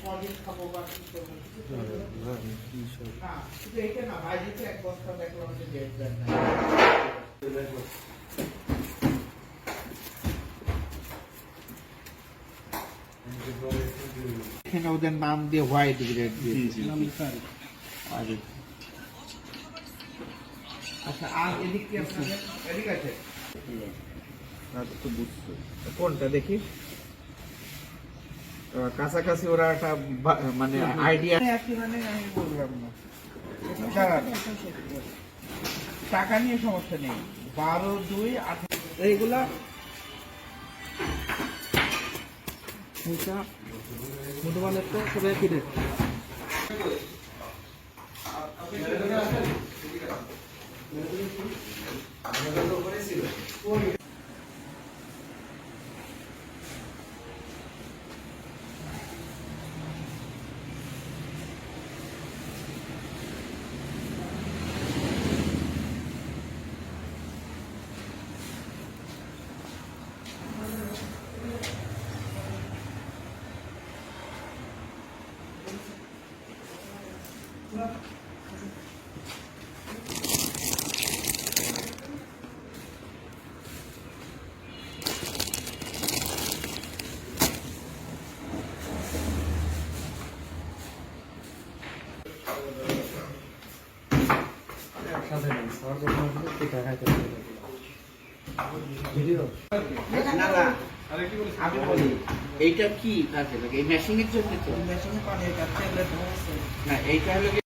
কদিন খাবো বা কি করবো না, শুধু এইটা না, বাইরেতে এক বস্তা দেখলাম যে ডেট দেন না। এখানে ওদের নাম দিয়ে হোয়াইট গ্রেড দিয়েছি। আচ্ছা, আর এদিক কি আপনাদের এদিক আছে? কোনটা দেখি? কাছাকাছি ওরা একটা মানে আইডিয়া মানে আমি বললাম না, টাকা নিয়ে সমস্যা নেই। 12-2-18 এইগুলা মোটামুটি তো সবাই কি রেট? আমি বলি এইটা কি কাজে লাগে? এই মেশিনের জন্য তো মেশিনে পানি না, এইটা হলো